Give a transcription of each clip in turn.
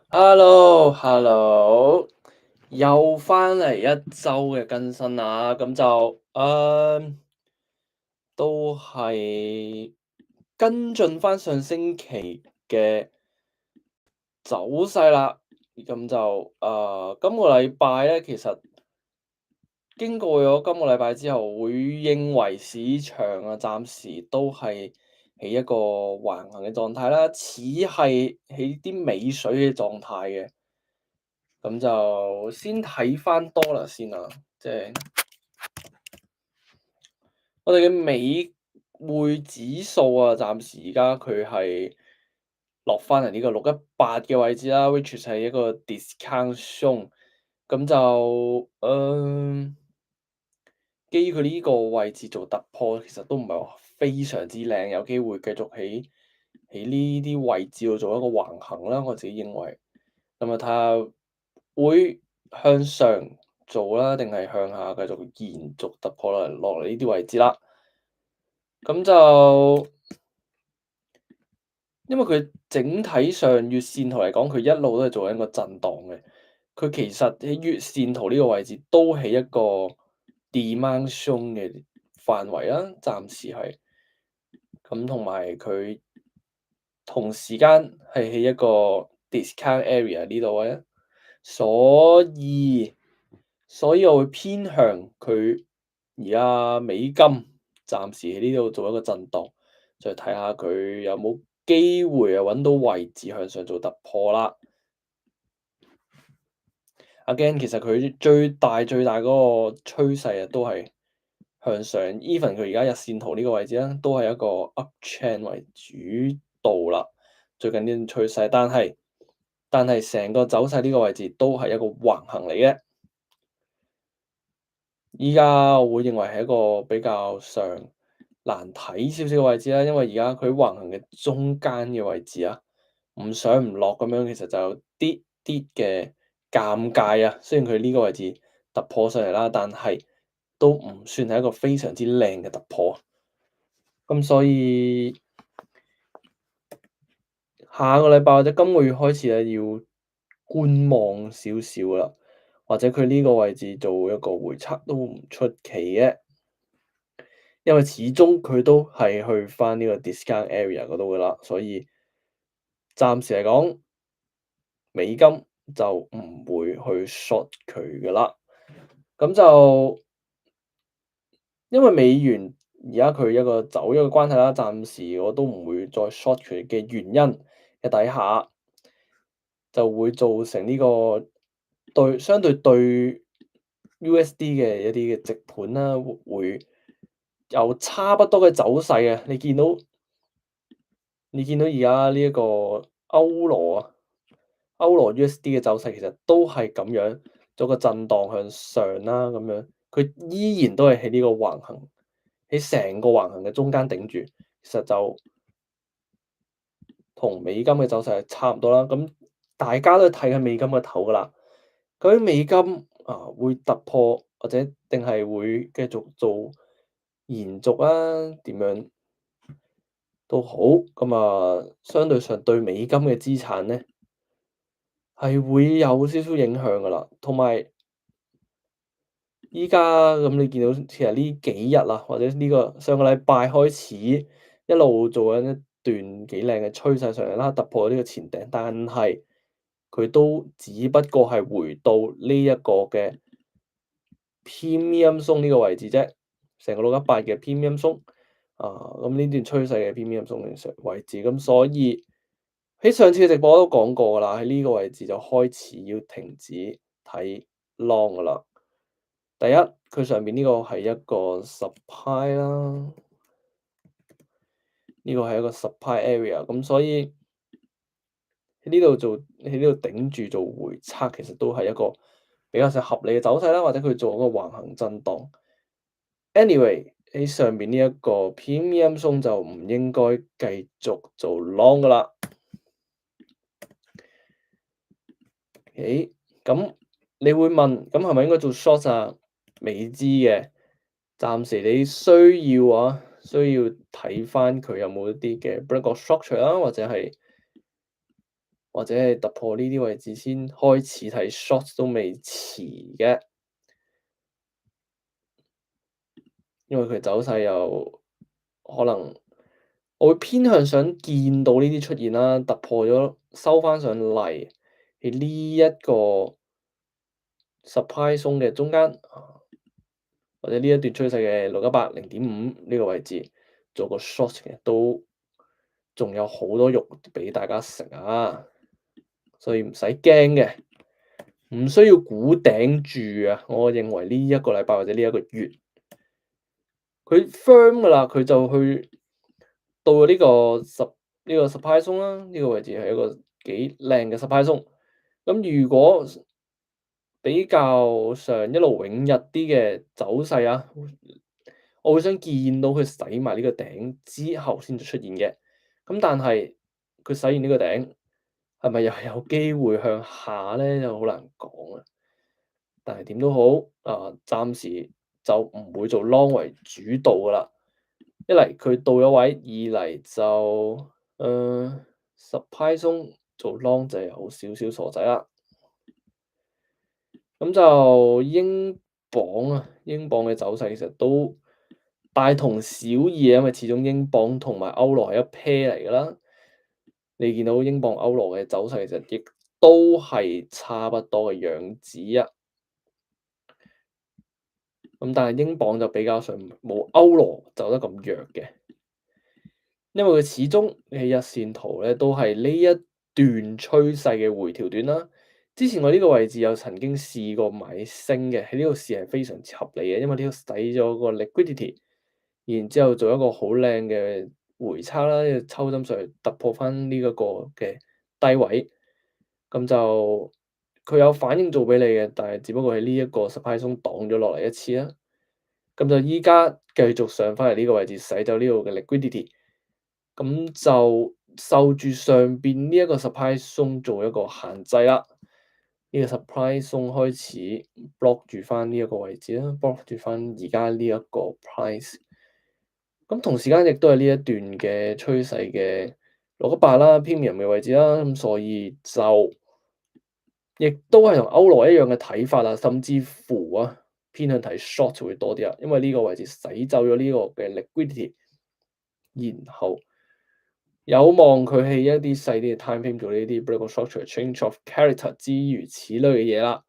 Hello，Hello，又翻嚟一周嘅更新啦，咁就都係跟進翻上星期嘅走勢啦。咁就今個禮拜咧，其實經過咗今個禮拜之後，會認為市場啊，暫時都係喺一個橫行嘅狀態啦，似係喺啲尾水嘅狀態嘅。咁就先睇翻 Dollar 先啦，即係我哋嘅美匯指數啊，暫時而家佢係落翻嚟呢個618嘅位置啦，which 係一個 discount zone。咁就基於佢呢個位置做突破，其實都唔係話非常之靚，有機會繼續喺呢啲位置度做一個橫行啦，我自己認為。咁啊，睇下會向上做啦，定係向下繼續延續突破落嚟呢啲位置啦。咁就因為佢整體上月線圖嚟講，佢一路都係做緊個震盪嘅。佢其實喺月線圖呢個位置都係一個 demand zone 嘅範圍啦，暫時係。咁同埋佢同時間係喺一個 discount area 呢度嘅，所以我會偏向佢而家美金暫時喺呢度做一個震盪，再睇下佢有冇機會啊揾到位置向上做突破啦。Again，其實佢最大嗰個趨勢啊，都係向上。Even 佢而家日線圖呢個位置咧，都係一個 uptrend 為主導啦。最近呢個趨勢，但係成個走勢呢個位置都係一個橫行嚟嘅。依家我會認為係一個比較上難睇少少嘅位置啦，因為而家佢橫行嘅中間嘅位置啊，唔上唔落咁樣，其實就有啲啲嘅尷尬啊。雖然佢呢個位置突破上嚟啦，但係都唔算係一個非常之靚嘅突破。咁所以下個禮拜或者今個月開始咧，要觀望少少啦，或者佢呢個位置做一個回測都唔出奇嘅。因為始終佢都係去翻呢個 discount area 嗰度噶啦，所以暫時嚟講，美金就唔會去 short 佢噶啦。咁就因為美元而家佢一個走咗嘅關係啦，暫時我都唔會再 short 佢嘅原因嘅底下，就會造成呢個相對對 USD 嘅一啲嘅直盤啦，會有差不多嘅走勢啊！你見到而家呢一個歐羅 USD 嘅走勢其實都係咁樣做個震盪向上啦，咁樣佢依然都係喺呢個橫行，喺成個橫行嘅中間頂住，其實就同美金嘅走勢係差唔多啦。咁大家都睇緊美金嘅頭噶啦，究竟美金會突破或者定係會繼續做延續啊？點樣都好，咁相對上對美金嘅資產咧，係會有少少影響噶啦。同埋依家咁你見到其實呢幾日啊，或者呢個上個禮拜開始一路做緊一段幾靚嘅趨勢上嚟啦，突破呢個前頂，但係佢都只不過係回到呢一個嘅 Premium Zone 呢個位置啫，成個618嘅 Premium Zone。咁呢段趨勢嘅 Premium Zone 嘅位置，咁所以喺上次嘅直播都講過啦，喺呢個位置就開始要停止睇 long 噶啦。第一，佢上邊呢個係一個 supply 啦，呢個係一個 supply area，咁所以喺呢度頂住做回測，其實都係一個比較上合理嘅走勢啦，或者佢做一個橫行震盪。Anyway，喺上邊呢一個 Premium Zone 就唔應該繼續做 long 噶啦。咁你會問，咁係咪應該做 short 啊？未知嘅，暫時你需要睇翻佢有冇一啲嘅 breakout structure 啦，或者係或者係突破呢啲位置先開始睇 short 都未遲嘅，因為佢走勢又可能我會偏向想見到呢啲出現啦，突破咗收翻上嚟喺呢一個 supply zone 嘅中間，或者呢一段趨勢嘅618.05呢個位置做個 short 嘅，都仲有好多肉俾大家食啊！所以唔使驚嘅，唔需要估頂住啊！我認為呢一個禮拜或者呢一個月，佢 firm 㗎啦，佢就去到咗呢個 supply zone 啦，呢個位置係一個幾靚嘅 supply zone。咁如果比較上一路永逸啲嘅走勢啊，我會想見到佢洗埋呢個頂之後先至出現嘅。咁但係佢洗完呢個頂，係咪又有機會向下咧？就好難講啊。但係點都好，暫時就唔會做 long 為主導㗎啦。一嚟佢到咗位，二嚟就supply zone 做 long 就有少少傻仔啦。咁就英鎊嘅走勢其實都大同小異啊，因為始終英鎊同埋歐羅係一 pair 嚟㗎啦。你見到英鎊、歐羅嘅走勢其實亦都係差不多嘅樣子啊。咁但係英鎊就比較上冇歐羅走得咁弱嘅，因為佢始終喺日線圖咧都係呢一段趨勢嘅回調段啦。之前我呢個位置有曾經試過買升嘅，喺呢度試係非常之合理嘅，因為呢度使咗個 liquidity，然之後做一個好靚嘅回測啦，抽針上去突破翻呢一個嘅低位，咁就佢有反應做俾你嘅，但係只不過係呢一個 supply zone 擋咗落嚟一次啦。咁就依家繼續上翻嚟呢個位置，洗走呢度嘅 liquidity，咁就受住上邊呢一個 supply zone 做一個限制啦。呢個 supply zone 開始 block 住翻呢一個位置啦，block 住翻而家呢一個 price。咁同時間亦都係呢一段嘅趨勢嘅618啦，premium 嘅位置啦，咁所以就亦都係同歐羅一樣嘅睇法啦，甚至乎啊偏向睇 short 會多啲啊，因為呢個位置洗走咗呢個嘅 liquidity，然後有望佢係一啲細啲嘅 time frame 做呢啲 breakout structure、change of character 之如此類嘅嘢啦。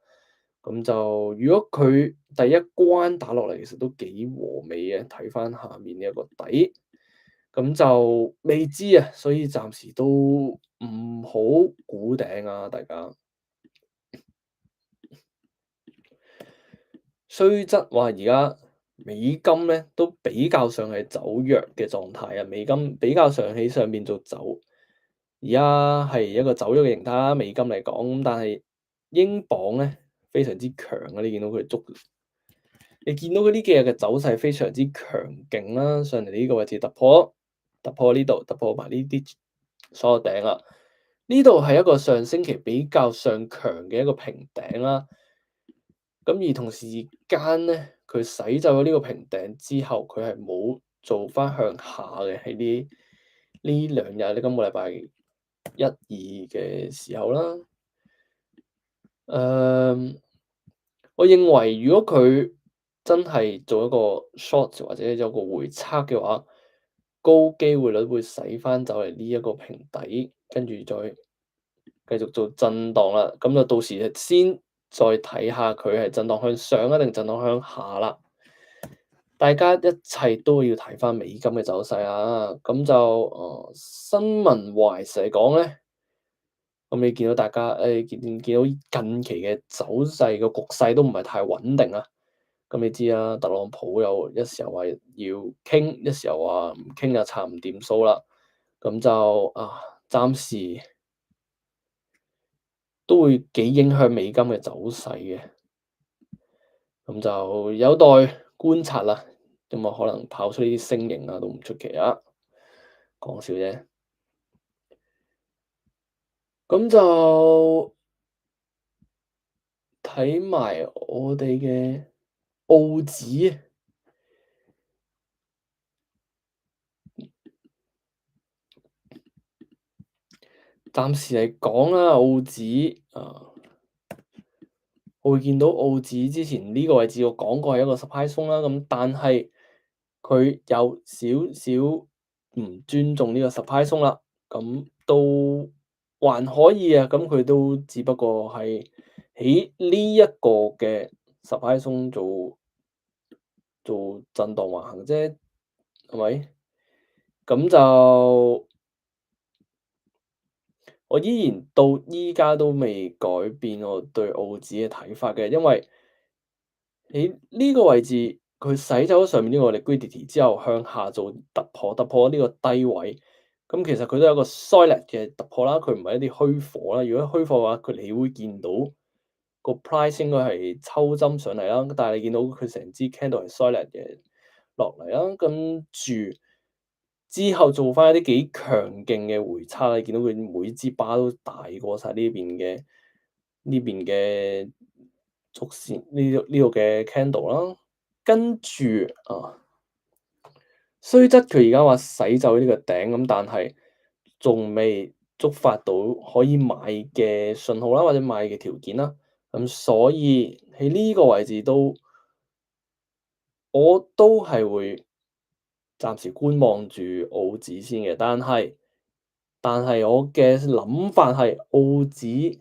咁就如果佢第一關打落嚟，其實都幾和美嘅，睇翻下面呢一個底，咁就未知啊，所以暫時都唔好估頂啊，大家。雖則話而家美金咧都比較上係走弱嘅狀態啊，美金比較上喺上面做走，而家係一個走弱嘅形態啦。美金嚟講，咁但係英鎊咧非常之強啊！你見到佢呢幾日嘅走勢非常之強勁啦，上嚟呢個位置突破呢度，突破埋呢啲所有頂啦。呢度係一個上星期比較上強嘅一個平頂啦。咁而同時間咧，佢洗走咗呢個平頂之後，佢係冇做翻向下嘅，喺呢兩日咧，今個禮拜一二嘅時候啦。我認為如果佢真係做一個 short 或者有個回測嘅話，高機會率會洗翻走嚟呢一個平底，跟住再繼續做震盪啦。咁就到時先再睇下佢係震盪向上啊，定震盪向下啦。大家一切都要睇翻美金嘅走勢啊。咁就新聞懷實嚟講咧，咁你見到大家見到近期嘅走勢個局勢都唔係太穩定啊。咁你知啦，特朗普又一時又話要傾，一時又話唔傾就查唔掂數啦。咁就暫時都會幾影響美金嘅走勢嘅。咁就有待觀察啦。咁可能跑出呢啲星形啊，都唔出奇啊。講笑啫。咁就睇埋我哋嘅澳紙。暫時嚟講啦，澳紙我會見到澳紙之前呢個位置我講過係一個 supply zone 啦，咁但係佢有少少唔尊重呢個 supply zone 啦，咁都還可以啊，咁佢都只不過係喺呢一個嘅 supply zone 做震盪橫行啫，係咪？咁就我依然到依家都未改變我對澳紙嘅睇法嘅，因為喺呢個位置佢洗走咗上面呢個 liquidity 之後，向下做突破呢個低位，咁其實佢都有一個 solid 嘅突破啦，佢唔係一啲虛火啦。如果虛火嘅話，你會見到個 price 應該係抽針上嚟啦，但係你見到佢成支 candle 係 solid 嘅落嚟啦，跟住之後做翻一啲幾強勁嘅回測，你見到佢每支巴都大過晒呢邊嘅軸線呢度嘅 candle 啦，跟住雖則佢而家話洗走呢個頂咁，但係仲未觸發到可以買嘅信號啦，或者買嘅條件啦，咁所以喺呢個位置我都係會暫時觀望住澳紙先嘅，但係我嘅諗法係澳紙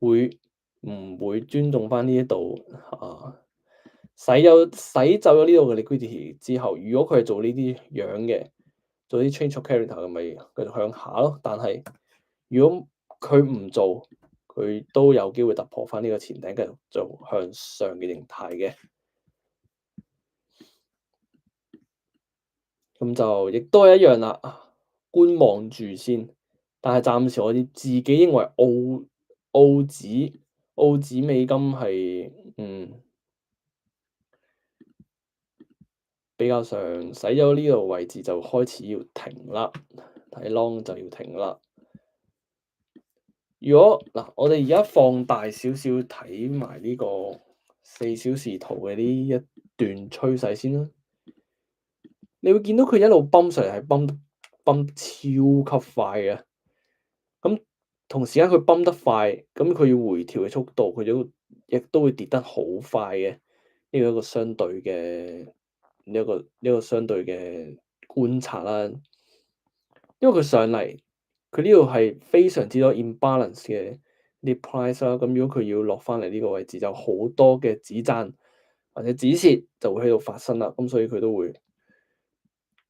會唔會尊重翻呢一度洗走咗呢度嘅 liquidity 之後，如果佢係做呢啲樣嘅，做啲 change of character 咁咪繼續向下咯。但係如果佢唔做，佢都有機會突破翻呢個前頂，繼續做向上嘅形態嘅。咁就亦都係一樣啦，觀望住先。但係暫時我哋自己認為澳紙美金係比較上使咗呢個位置就開始要停啦，睇 long 就要停啦。如果嗱，我哋而家放大少少睇埋呢個4小時圖嘅呢一段趨勢先啦。你會見到佢一路泵上嚟係泵超級快嘅，咁同時間佢泵得快，咁佢要回調嘅速度，佢亦都會跌得好快嘅。呢個一個相對嘅呢個相對嘅觀察啦。因為佢上嚟，佢呢度係非常之多 imbalance 嘅啲 price 啦。咁如果佢要落翻嚟呢個位置，就好多嘅止賺或者止蝕就會喺度發生啦。咁所以佢都會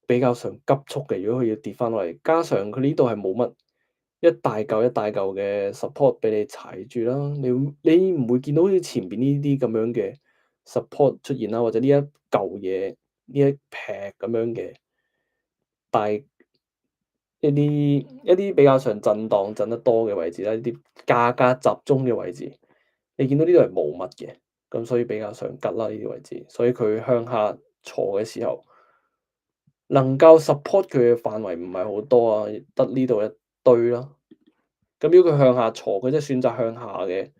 比較上急速嘅。如果佢要跌翻落嚟，加上佢呢度係冇乜一大嚿一大嚿嘅 support 俾你踩住啦。你唔會見到好似前邊呢啲咁樣嘅 support 出現啦，或者呢一嚿嘢呢一撇咁樣嘅大一啲比較上震盪震得多嘅位置啦，呢啲價格集中嘅位置，你見到呢度係冇乜嘅，咁所以比較上吉啦呢啲位置，所以佢向下挫嘅時候，能夠 support 佢嘅範圍唔係好多啊，得呢度一堆咯。咁如果佢向下挫，佢即係選擇向下嘅，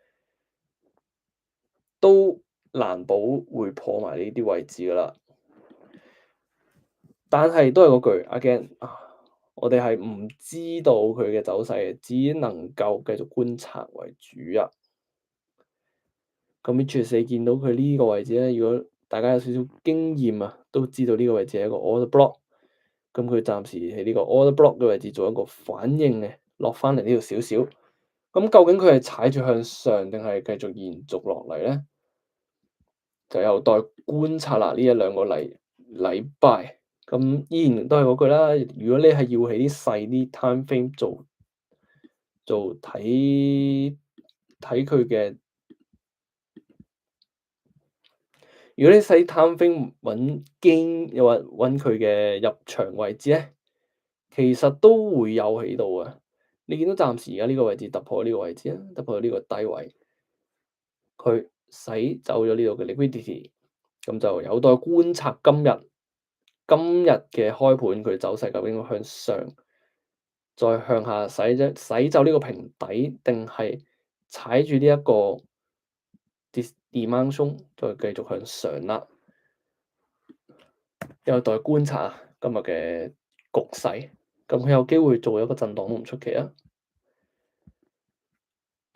都難保會破埋呢啲位置噶啦。但係都係嗰句，again我哋係唔知道佢嘅走勢嘅，只能夠繼續觀察為主啊。咁 which 你見到佢呢個位置咧，如果大家有少少經驗啊，都知道呢個位置係一個 order block。咁佢暫時喺呢個 order block 嘅位置做一個反應嘅，落翻嚟呢度少少。咁究竟佢係踩住向上定係繼續延續落嚟咧？就有待觀察啦。呢一兩個禮拜。咁依然都係嗰句啦，如果你係要喺啲細啲 time frame 做睇佢嘅，如果你細 time frame 揾經又或揾佢嘅入場位置咧，其實都會有喺度嘅。你見到暫時而家呢個位置突破呢個位置啊，突破呢個低位，佢洗走咗呢度嘅 liquidity，咁就有待觀察今日嘅開盤佢走勢究竟向上，再向下洗走呢個平底，定係踩住呢一個 demand zone 再繼續向上啦。有待觀察今日嘅局勢。咁佢有機會做一個震盪都唔出奇啊。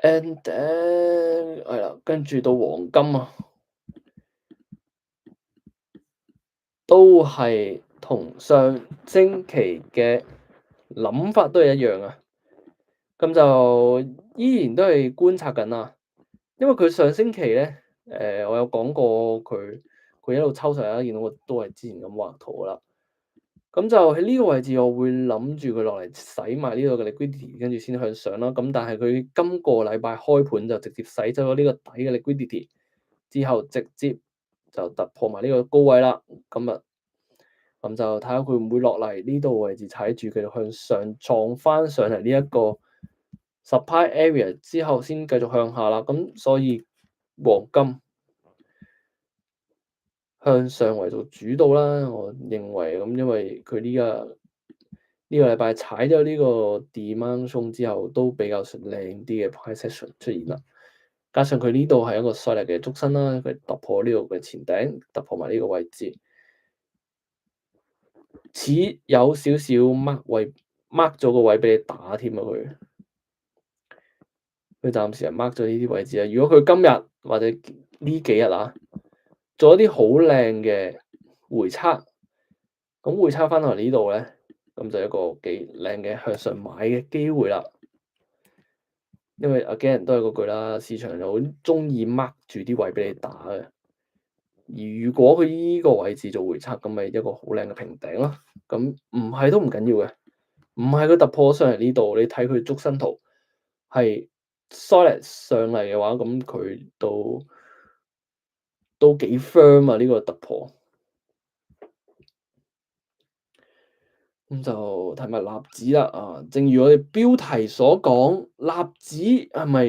And then 係啦，跟住到黃金啊，都係同上星期嘅諗法都係一樣啊。咁就依然都係觀察緊啊，因為佢上星期咧，我有講過佢一路抽上嚟啦，見到我都係之前咁畫圖噶啦。咁就喺呢個位置，我會諗住佢落嚟洗埋呢個嘅 liquidity，跟住先向上啦。咁但係佢今個禮拜開盤就直接洗走咗呢個底嘅 liquidity，之後直接就突破埋呢個高位啦。今日咁就睇下佢會唔會落嚟呢度位置踩住，繼續向上撞翻上嚟呢一個 supply area 之後，先繼續向下啦。咁所以黃金向上為做主導啦，我認為咁，因為佢呢個禮拜踩咗呢個 demand zone 之後，都比較靚啲嘅 price action 出現啦。加上佢呢度係一個犀利嘅燭身啦，佢突破呢度嘅前頂，突破埋呢個位置，似有少少 mark 咗個位俾你打添啊！佢暫時係 mark 咗呢啲位置啊。如果佢今日或者呢幾日啊，做一啲好靚嘅回測，咁回測翻嚟呢度咧，咁就一個幾靚嘅向上買嘅機會啦。因為 again 都係嗰句啦，市場就好中意 mark 住啲位俾你打嘅。而如果佢依個位置做回測，咁咪一個好靚嘅平頂咯。咁唔係都唔緊要嘅，唔係佢突破上嚟呢度，你睇佢燭身圖係 solid 上嚟嘅話，咁佢都幾 firm 啊！呢個突破。咁就睇埋納指啦，啊，正如我哋標題所講，納指係咪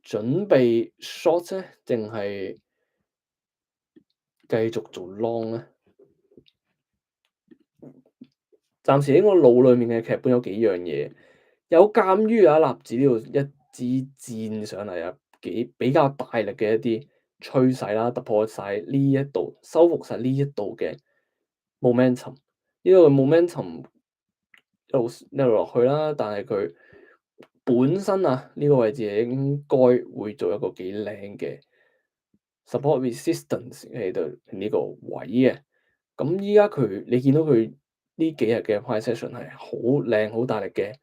準備 short 咧，定係繼續做 long 咧？暫時喺我腦裏面嘅劇本有幾樣嘢，有鑑於納指呢度一支箭上嚟啊，比較大力嘅一啲趨勢啦，突破晒呢一度，收復晒呢一度嘅 momentum，呢個 momentum。一路落去啦，但係佢本身啊呢個位置應該會做一個幾靚嘅 support resistance 喺度呢個位嘅。咁依家你見到佢呢幾日嘅 price action 係好靚、好大力嘅，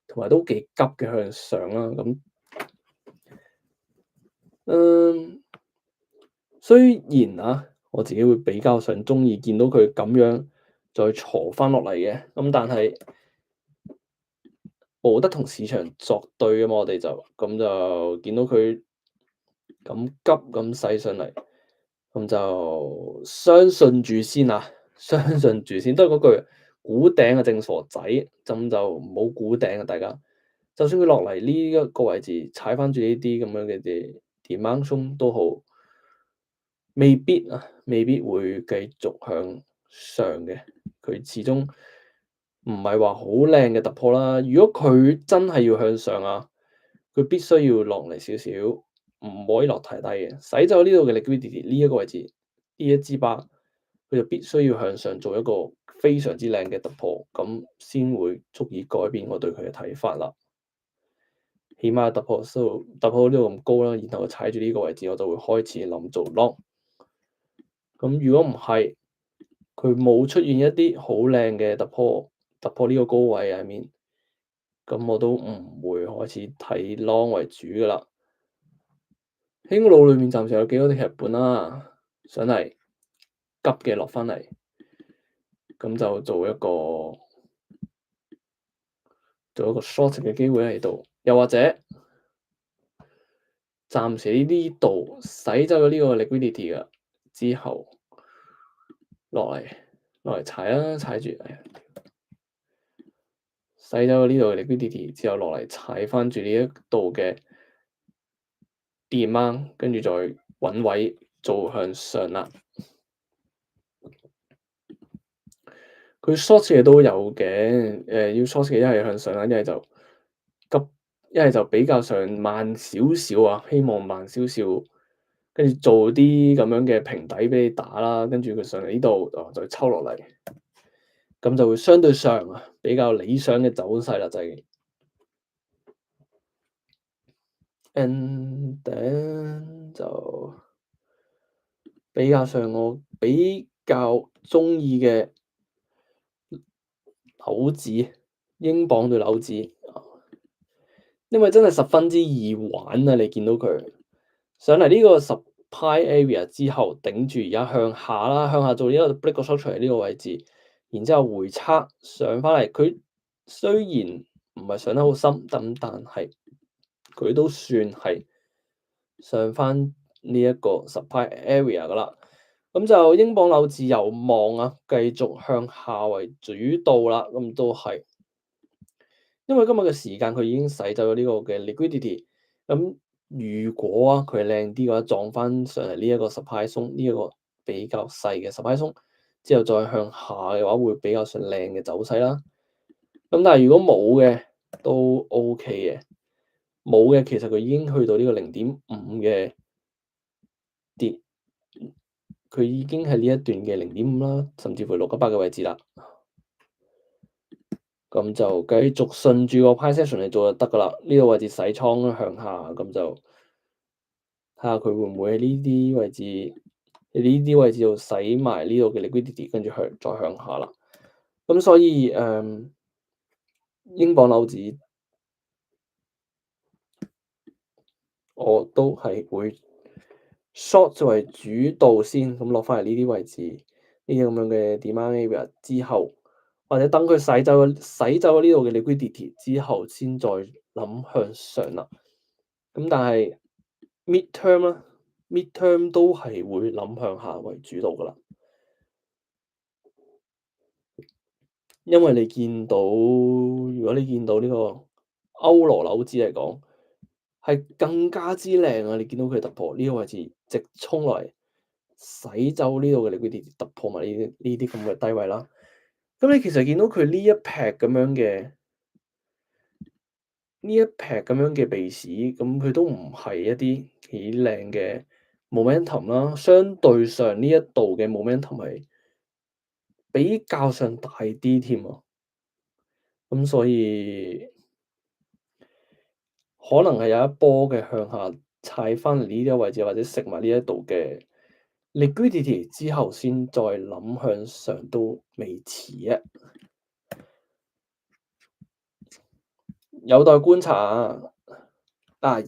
同埋都幾急嘅向上啦。咁雖然啊，我自己會比較上鍾意見到佢咁樣再挫翻落嚟嘅，咁但係，冇得同市場作對啊嘛，我哋就見到佢咁急咁勢上嚟，咁就相信住先啊，相信住先，都係嗰句估頂啊正傻仔，咁就唔好估頂啊大家。就算佢落嚟呢一個位置踩翻住呢啲咁樣嘅demand zone都好，未必會繼續向上嘅，佢始終唔係話好靚嘅突破啦。如果佢真係要向上啊，佢必須要落嚟少少，唔可以落太低嘅。洗走呢度嘅 liquidity 呢一個位置，呢一支巴，佢就必須要向上做一個非常之靚嘅突破，咁先會足以改變我對佢嘅睇法啦。起碼突破呢度咁高啦，然後踩住呢個位置，我就會開始諗做 long。咁如果唔係，佢冇出現一啲好靚嘅突破呢個高位入面，咁我都唔會開始睇 long 為主噶啦。喺我腦裏面暫時有幾多啲劇本啦，想係急嘅落翻嚟，咁就做一個 short 嘅機會喺度，又或者暫時呢度洗走咗呢個 liquidity 嘅之後，落嚟踩啦，踩住，洗走呢度嘅 liquidity 之後落嚟踩翻住呢一度嘅 demand，跟住再揾位做向上啦。佢 short 嘅都有嘅，要 short 嘅一係向上啦，一係就急，一係就比較上慢少少啊，希望慢少少，跟住做啲咁樣嘅平底俾你打啦，跟住佢上嚟呢度，再抽落嚟。咁就會相對上比較理想嘅走勢啦，就係、and then 就比較上我比較中意嘅紐指，英鎊對紐指，因為真係十分之易玩啊！你見到佢上嚟呢個10 Pi area 之後，頂住而家向下啦，向下做呢個 break 個 structure 喺呢個位置，然之後回測上翻嚟，佢雖然唔係上得好深，但係佢都算係上翻呢一個10 Pi area 噶啦。咁就英鎊紐指有望啊，繼續向下為主導啦。咁都係，因為今日嘅時間佢已經洗走咗呢個嘅 liquidity。咁如果啊佢靚啲嘅話，撞翻上嚟呢一個10 Pi 鬆，呢一個比較細嘅10 Pi 鬆，之後再向下嘅話，會比較上靚嘅走勢啦。咁但係如果冇嘅都 OK 嘅，冇嘅其實佢已經去到呢個0.5嘅跌。佢已經係呢一段嘅0.5啦，甚至乎618嘅位置啦。咁就繼續順住個 Pie Session 嚟做就得㗎啦。呢個位置洗倉向下，咁就睇下佢會唔會喺呢啲位置，喺呢啲位置度洗埋呢度嘅 liquidity，跟住再向下啦。咁所以英鎊紐指我都係會 short 作為主導先，咁落翻嚟呢啲位置，呢啲咁樣嘅 demand area 之後，或者等佢洗走咗呢度嘅 liquidity 之後，先再諗向上啦。咁但係 mid-term 啦，mid-term 都係會諗向下為主導噶啦，因為你見到，如果你見到呢個歐羅紐指嚟講，係更加之靚啊！你見到佢突破呢個位置，直衝落嚟，洗走呢度嘅 liquidity，突破埋呢啲咁嘅低位啦。咁你其實見到佢呢一劈咁樣嘅鼻屎，咁佢都唔係一啲幾靚嘅 momentum 啦。相對上呢一度嘅 momentum 係比較上大啲添啊。咁所以可能係有一波嘅向下踩翻嚟呢啲位置，或者食埋呢一度嘅 liquidity 之後，先再諗向上都未遲啊。有待觀察啊！真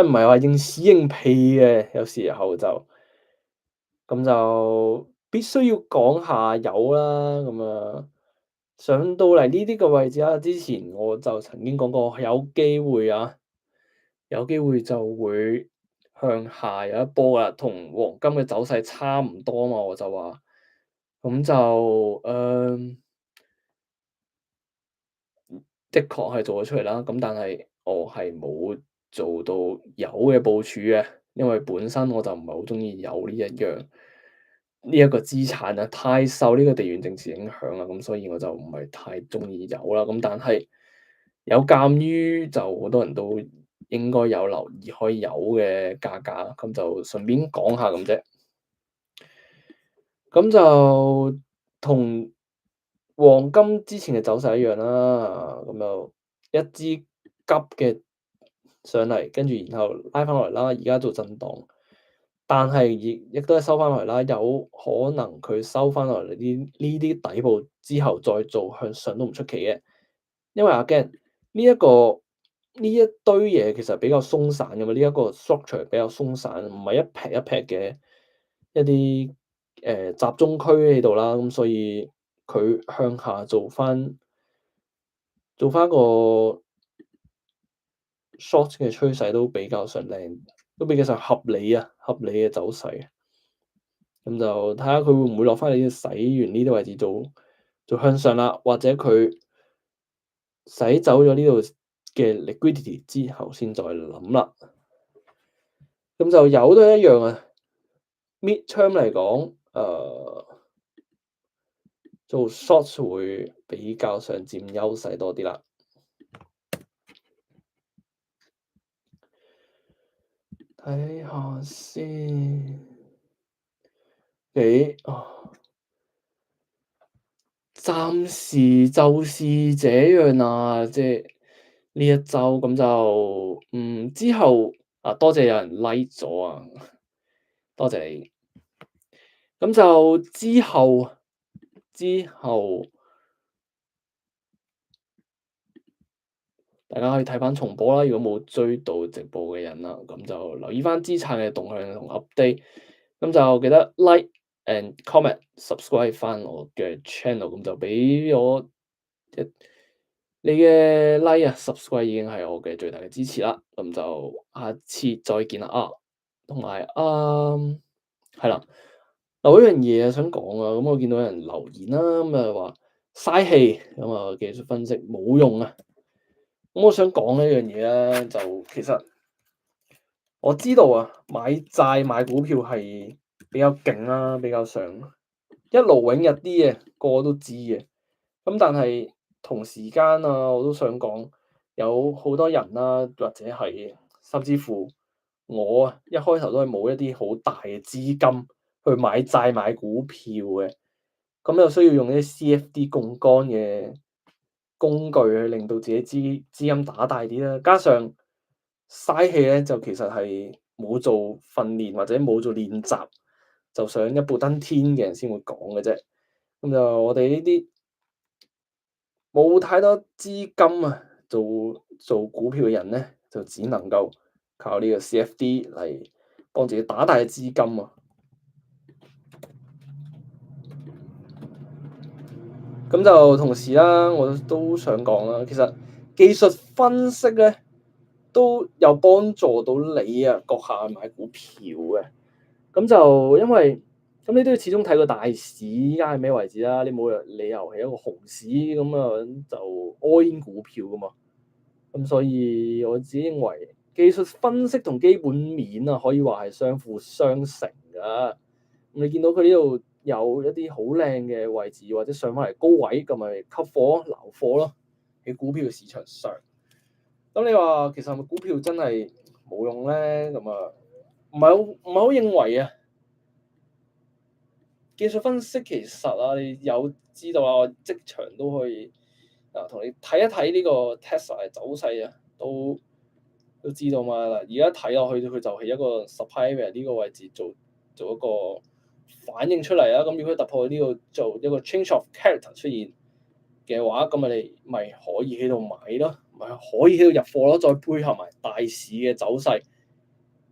係唔係話應屎應屁嘅，有時候就必須要講下有啦。咁啊，上到嚟呢啲嘅位置啊，之前我就曾經講過有機會啊，有機會就會向下有一波啦，同黃金嘅走勢差唔多嘛，我就話咁就的確係做咗出嚟啦，咁但係我係冇做到有嘅部署嘅，因為本身我就唔係好中意有呢一個資產啊，太受呢個地緣政治影響啦，咁所以我就唔係太中意有啦。咁但係有鑑於就好多人都應該有留意開有嘅價格，咁就順便講下咁啫。咁就同黃金之前嘅走勢一樣啦，咁就一支急嘅上嚟，跟住然後拉翻落嚟啦，而家做震盪，但係亦都係收翻落嚟啦，有可能佢收翻落嚟呢啲底部之後再做向上都唔出奇嘅，因為 again 呢一堆嘢其實比較鬆散嘅嘛，呢一個 structure 比較鬆散，唔係一劈一劈嘅一啲集中區喺度啦，咁所以佢向下做翻個 short 嘅趨勢都比較上靚，都比較上合理啊，合理嘅走勢。咁就睇下佢會唔會落翻嚟洗完呢啲位置做向上啦，或者佢洗走咗呢度嘅 liquidity 之後先再諗啦。咁就有都一樣啊。mid-term 嚟講，做 short 會比較上佔優勢多啲啦。睇下先，暫時就是這樣啦，即係呢一周咁就之後多謝有人 like 咗啊，多謝你。咁就之後大家可以睇翻重播啦，如果冇追到直播嘅人啦，咁就留意翻資產嘅動向同 update，咁就記得 like and comment subscribe 翻我嘅 channel，咁就俾我你嘅 like subscribe 已經係我嘅最大嘅支持啦，咁就下次再見啦同埋係啦，有一樣嘢想講啊，咁我見到有人留言啦，咁啊話嘥氣，咁啊技術分析冇用啊。咁我想講一樣嘢咧，就其實我知道買債買股票係比較勁啦，比較上一勞永逸啲嘅，個個都知嘅。咁但係同時間我都想講，有好多人啦，或者係甚至乎我一開頭都係冇一啲好大嘅資金去買債買股票嘅，咁又需要用啲 CFD 槓桿嘅工具去令到自己資金打大啲啦，加上嘥氣咧，就其實係冇做訓練或者冇做練習，就想一步登天嘅人先會講嘅啫。咁就我哋呢啲冇太多資金做股票嘅人咧，就只能夠靠呢個 CFD 嚟幫自己打大嘅資金啊。咁就同時啦，我都想講啦，其實技術分析咧都有幫助到你閣下買股票嘅。咁就因為你都要始終睇個大市依家係咩位置啦，你冇理由係一個熊市咁就 all in 股票噶嘛。咁所以我自己認為技術分析同基本面可以話係相輔相成噶。你見到佢呢度有一啲好靚嘅位置，或者上翻嚟高位，咁咪吸貨撈貨咯，喺股票嘅市場上。咁你話其實係咪股票真係冇用咧？咁唔係好認為啊。技術分析其實你有知道我即場都可以同你睇一睇呢個 Tesla 嘅走勢都知道嘛。嗱，而家睇落去佢就係一個 supply area 呢個位置做一個反應出嚟啦。咁如果突破呢個做一個 change of character 出現嘅話，咁你咪可以喺度買咯，咪可以喺度入貨咯，再配合埋大市嘅走勢，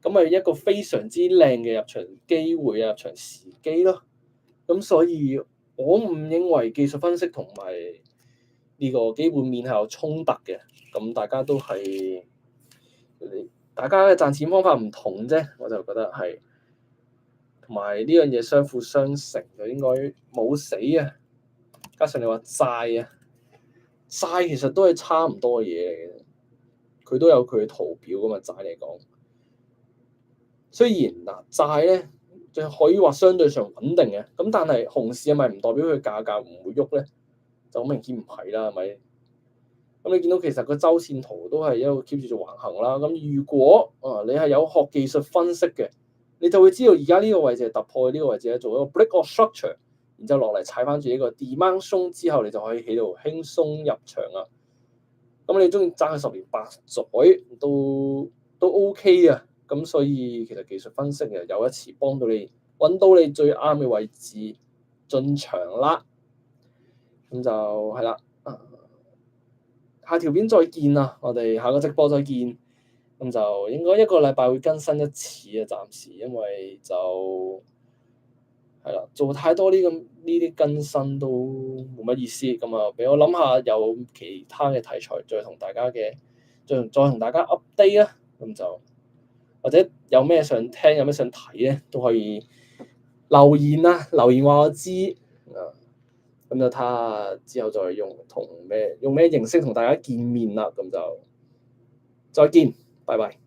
咁咪一個非常之靚嘅入場機會入場時機咯。咁所以我唔認為技術分析同埋呢個基本面係有衝突嘅。咁大家嘅賺錢方法唔同啫，我就覺得係同埋呢樣嘢相輔相成，就應該冇死啊。加上你話債其實都係差唔多嘅嘢嚟嘅，佢都有佢嘅圖表噶嘛。債嚟講，雖然債咧就可以話相對上穩定嘅，咁但係熊市係咪唔代表佢價格唔會喐咧？就好明顯唔係啦，係咪？咁你見到其實個周線圖都係一路 keep 住做橫行啦。咁如果你係有學技術分析嘅，你就會知道而家呢個位置係突破呢個位置咧，做一個 break of structure，然之後落嚟踩翻住呢個 demand zone之後，你就可以喺度輕鬆入場啊。咁你中意揸佢10年8載都 OK 啊。咁所以其實技術分析有一次幫到你揾到你最啱嘅位置進場啦。咁就係啦。下條片再見啦，我哋下個直播再見。咁就應該一個禮拜會更新一次暫時，因為就係啦，做太多呢啲更新都冇乜意思。咁俾我諗下有其他嘅題材再同大家update啦。咁就或者有咩想聽，有咩想睇咧，都可以留言話我知。咁就睇下之後再用咩形式同大家見面啦。咁就再見，拜拜。